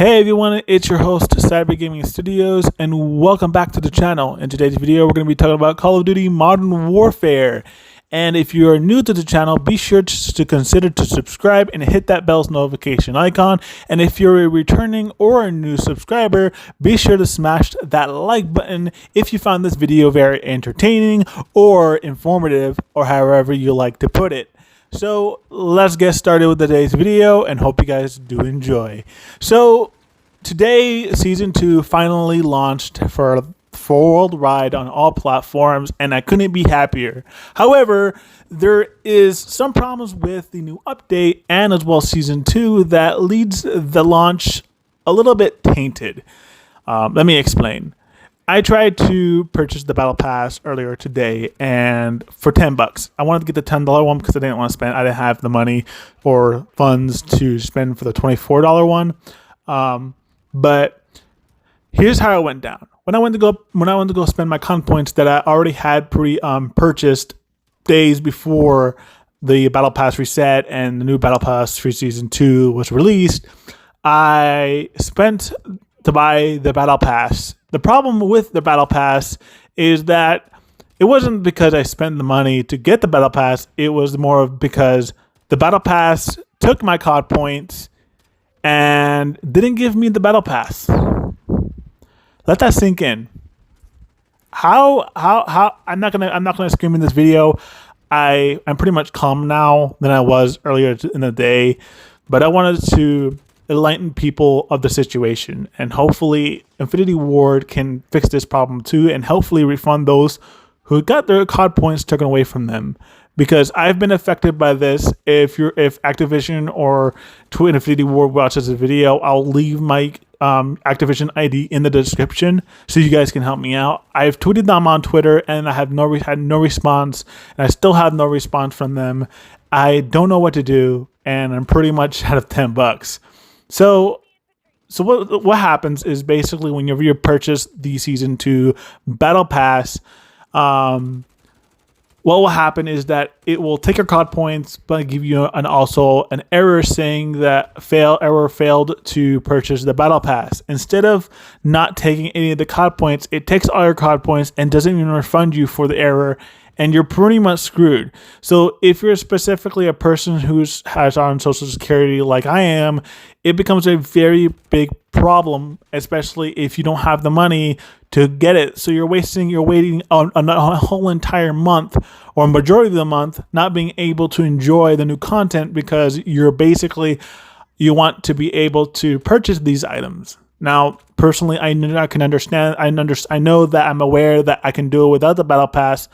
Hey everyone, it's your host Cyber Gaming Studios and welcome back to the channel. In today's video we're going to be talking about Call of Duty Modern Warfare. And if you are new to the channel, be sure to consider to subscribe and hit that bell's notification icon. And if you're a returning or a new subscriber, be sure to smash that like button if you found this video very entertaining or informative, or however you like to put it. So let's get started with today's video and hope you guys do enjoy. So today, Season 2 finally launched for worldwide on all platforms, and I couldn't be happier. However, there is some problems with the new update and as well Season 2 that leads the launch a little bit tainted. Let me explain. I tried to purchase the Battle Pass earlier today, and for $10, I wanted to get the $10 one because I didn't want to spend. I didn't have the money or funds to spend for the $24 one. But here's how it went down. When I went to go spend my con points that I already had purchased days before the Battle Pass reset and the new Battle Pass for Season 2 was released, I spent to buy the Battle Pass. The problem with the Battle Pass is that it wasn't because I spent the money to get the Battle Pass. It was more of because the Battle Pass took my COD points and didn't give me the Battle Pass. Let that sink in. How I'm not gonna scream in this video. I'm pretty much calm now than I was earlier in the day, but I wanted to enlighten people of the situation, and hopefully Infinity Ward can fix this problem too, and hopefully refund those who got their COD points taken away from them. Because I've been affected by this. If Activision or Infinity Ward watches the video, I'll leave my Activision ID in the description so you guys can help me out. I've tweeted them on Twitter and I have had no response, and I still have no response from them. I don't know what to do, and I'm pretty much out of $10. So what happens is basically whenever you purchase the Season 2 Battle Pass, what will happen is that it will take your COD points, but give you also an error saying that error failed to purchase the Battle Pass. Instead of not taking any of the COD points, it takes all your COD points and doesn't even refund you for the error, and you're pretty much screwed. So if you're specifically a person has on Social Security like I am, it becomes a very big problem, especially if you don't have the money to get it. So you're waiting on a whole entire month or majority of the month not being able to enjoy the new content because you want to be able to purchase these items. Now, personally, I can understand. I know that I'm aware that I can do it without the Battle Pass,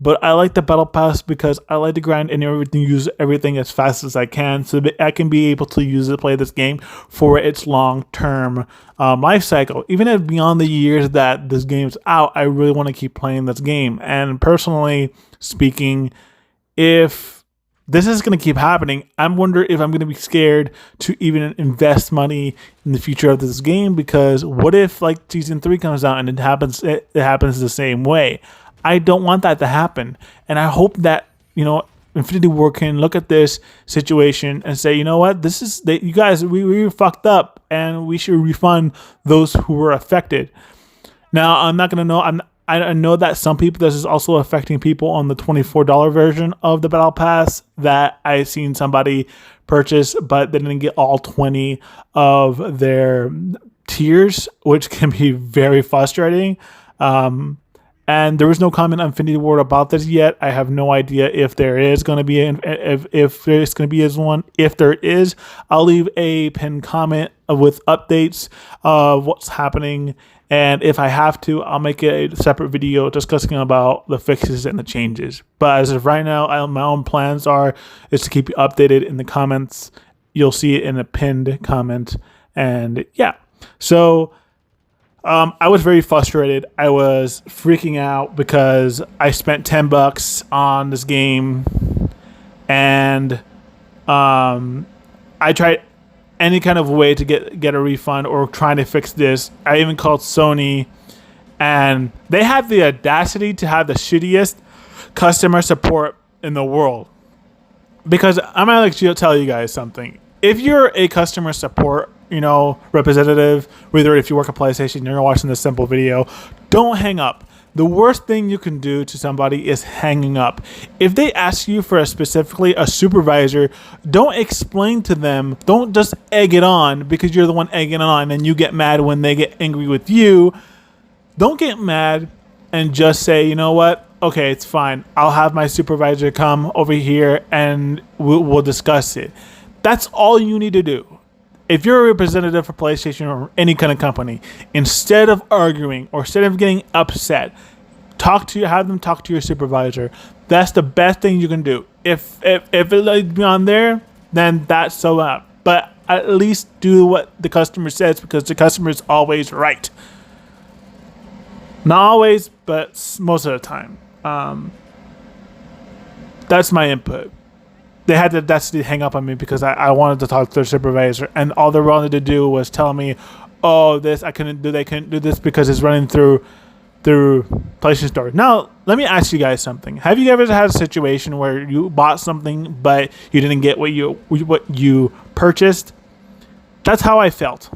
but I like the Battle Pass because I like to grind and use everything as fast as I can so that I can be able to play this game for its long-term life cycle. Even if beyond the years that this game's out, I really want to keep playing this game. And personally speaking, if this is going to keep happening, I'm wondering if I'm going to be scared to even invest money in the future of this game, because what if like Season 3 comes out and it happens the same way? I don't want that to happen, and I hope that Infinity Ward can look at this situation and say, you know what, you guys, we fucked up, and we should refund those who were affected. Now, I'm not gonna know. I know that some people, this is also affecting people on the $24 version of the Battle Pass that I've seen somebody purchase, but they didn't get all 20 of their tiers, which can be very frustrating. And there was no comment on Infinity Ward about this yet. I have no idea if there is going to be if there's going to be one. If there is, I'll leave a pinned comment with updates of what's happening. And if I have to, I'll make a separate video discussing about the fixes and the changes. But as of right now, my own plans is to keep you updated in the comments. You'll see it in a pinned comment. And yeah, so I was very frustrated. I was freaking out because I spent $10 on this game, and I tried any kind of way to get a refund or trying to fix this. I even called Sony, and they have the audacity to have the shittiest customer support in the world. Because I'm gonna tell you guys something. If you're a customer support representative, whether if you work at PlayStation, you're watching this simple video, don't hang up. The worst thing you can do to somebody is hanging up. If they ask you for specifically a supervisor, don't explain to them. Don't just egg it on because you're the one egging it on and you get mad when they get angry with you. Don't get mad and just say, you know what? Okay, it's fine. I'll have my supervisor come over here and we'll discuss it. That's all you need to do. If you're a representative for PlayStation or any kind of company, instead of arguing or instead of getting upset, have them talk to your supervisor. That's the best thing you can do. If it's beyond there, then that's so up. But at least do what the customer says because the customer is always right. Not always, but most of the time. That's my input. They had the audacity to hang up on me because I wanted to talk to their supervisor, and all they wanted to do was tell me, "Oh, they couldn't do this because it's running through PlayStation Store." Now, let me ask you guys something. Have you ever had a situation where you bought something but you didn't get what you purchased? That's how I felt.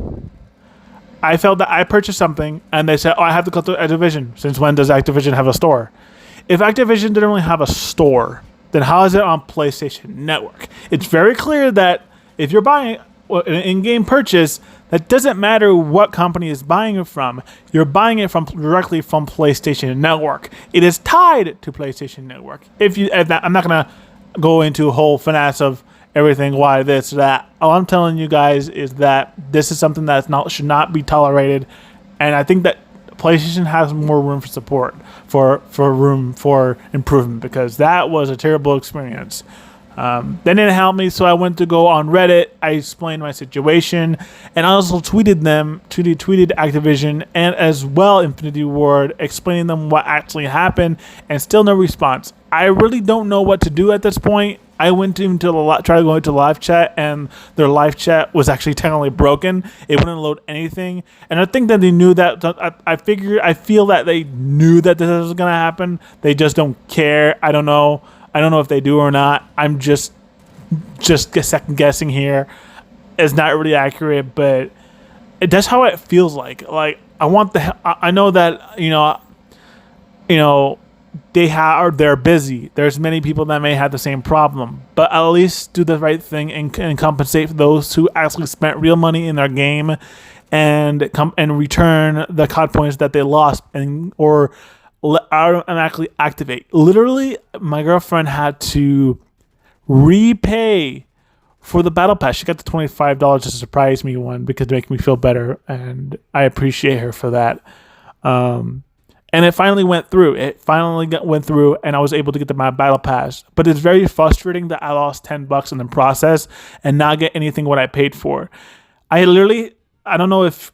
I felt that I purchased something and they said, "Oh, I have to go to Activision." Since when does Activision have a store? If Activision didn't really have a store, then how is it on PlayStation Network? It's very clear that if you're buying an in-game purchase, that doesn't matter what company is buying it from. You're buying it directly from PlayStation Network. It is tied to PlayStation Network. I'm not gonna go into a whole finesse of everything, why this, that. All I'm telling you guys is that this is something that should not be tolerated, and I think that PlayStation has more room for support, for room for improvement, because that was a terrible experience. They didn't help me, so I went to go on Reddit. I explained my situation, and I also tweeted Activision and as well Infinity Ward, explaining them what actually happened, and still no response. I really don't know what to do at this point. I went to try to go into live chat, and their live chat was actually technically broken. It wouldn't load anything, and I think that they knew that. I feel that they knew that this was gonna happen. They just don't care. I don't know if they do or not. I'm just second guessing here. It's not really accurate, but that's how it feels like. Like I know that they're busy. There's many people that may have the same problem, but at least do the right thing and compensate for those who actually spent real money in their game and return the COD points that they lost or automatically activate. Literally, my girlfriend had to repay for the battle pass. She got the $25 to surprise me one because to make me feel better, and I appreciate her for that. And it finally went through. Went through, and I was able to get my battle pass. But it's very frustrating that I lost $10 in the process and not get anything what I paid for. I don't know if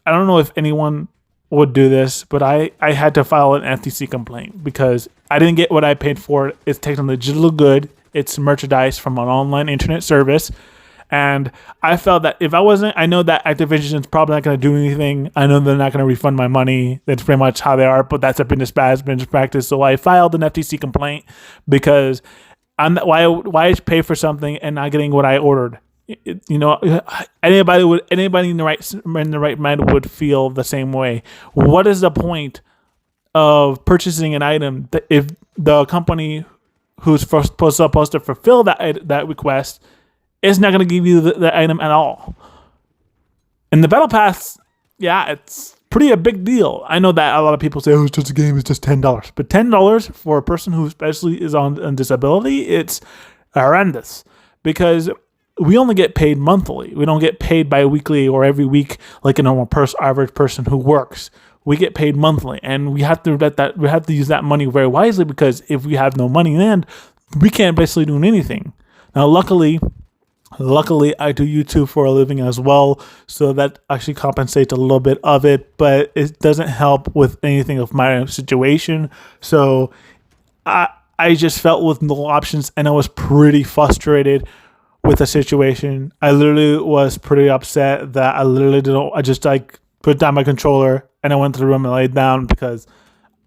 anyone would do this, but I had to file an FTC complaint because I didn't get what I paid for. It's technically digital good. It's merchandise from an online internet service. And I felt that I know that Activision is probably not going to do anything. I know they're not going to refund my money. That's pretty much how they are, but that's a business practice. So I filed an FTC complaint because why pay for something and not getting what I ordered? Anybody in the right mind would feel the same way. What is the point of purchasing an item that if the company who's supposed to fulfill that request is not going to give you the item at all? And the battle pass, yeah, it's a big deal. I know that a lot of people say, "Oh, it's just a game. It's just $10." But $10 for a person who especially is on disability, it's horrendous because we only get paid monthly. We don't get paid bi-weekly or every week like a normal average person who works. We get paid monthly, and we have to use that money very wisely because if we have no money then we can't basically do anything. Now, luckily, I do YouTube for a living as well, so that actually compensates a little bit of it, but it doesn't help with anything of my situation. So I just felt with no options, and I was pretty frustrated with the situation. I literally was pretty upset that I just put down my controller and I went to the room and laid down because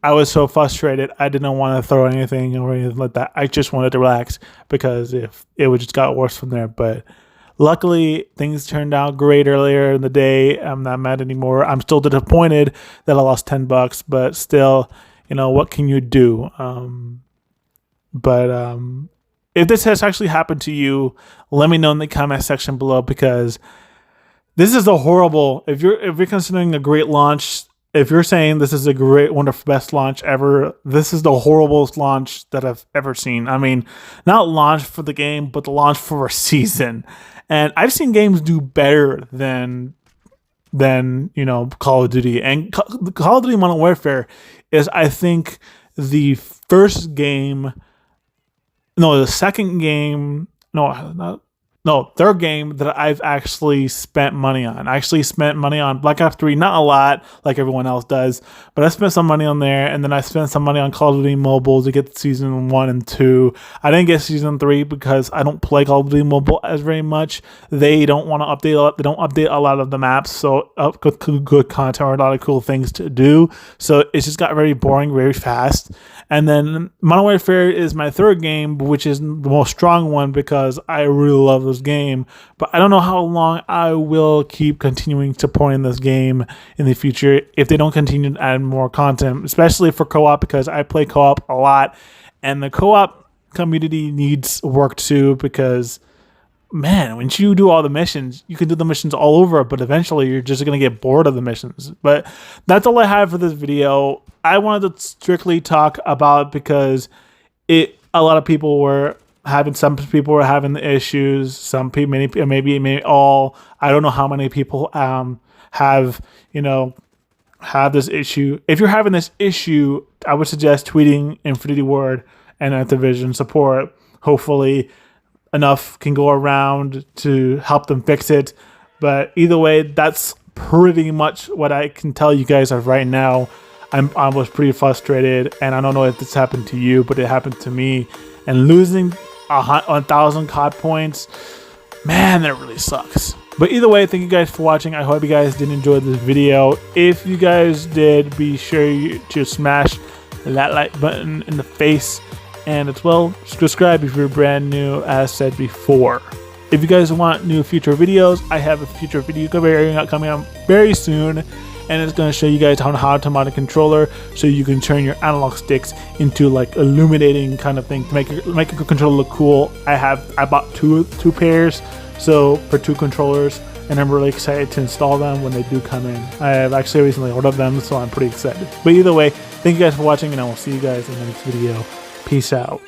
I was so frustrated. I didn't want to throw anything or anything like that. I just wanted to relax because if it would just got worse from there. But Luckily, things turned out great earlier in the day. I'm not mad anymore. I'm still disappointed that I lost $10, but still, what can you do? But if this has actually happened to you, let me know in the comment section below, because this is a horrible. If you're considering a great launch, if you're saying this is a great, one of the best launch ever, this is the horriblest launch that I've ever seen. I mean, not launch for the game, but the launch for a season. And I've seen games do better than Call of Duty. And Call of Duty Modern Warfare is, I think, the first game. No, the second game. No, third game that I've actually spent money on. I actually spent money on Black Ops 3, not a lot like everyone else does, but I spent some money on there, and then I spent some money on Call of Duty Mobile to get Season 1 and 2. I didn't get Season 3 because I don't play Call of Duty Mobile as very much. They don't want to update. They don't update a lot of the maps, so good content or a lot of cool things to do. So it just got very boring very fast. And then Modern Warfare is my third game, which is the most strong one because I really love this game. But I don't know how long I will keep continuing supporting this game in the future if they don't continue to add more content, especially for co-op, because I play co-op a lot. And the co-op community needs work too, because man, when you do all the missions, you can do the missions all over, but eventually you're just going to get bored of the missions. But that's all I have for this video. I wanted to strictly talk about it because some people were having the issues. Some people, maybe all. I don't know how many people have this issue. If you're having this issue, I would suggest tweeting Infinity Ward and Activision support. Hopefully enough can go around to help them fix it. But either way, that's pretty much what I can tell you guys of right now. I was pretty frustrated, and I don't know if this happened to you, but it happened to me. And losing 1,000 COD points, man, that really sucks. But either way, thank you guys for watching. I hope you guys did enjoy this video. If you guys did, be sure to smash that like button in the face. And as well, subscribe if you're brand new, as said before. If you guys want new future videos, I have a future video coming out very soon. And it's going to show you guys how to mod a controller so you can turn your analog sticks into like illuminating kind of thing to make your controller look cool. I bought two pairs, so for 2 controllers, and I'm really excited to install them when they do come in. I have actually recently ordered them, so I'm pretty excited. But either way, thank you guys for watching, and I will see you guys in the next video. Peace out.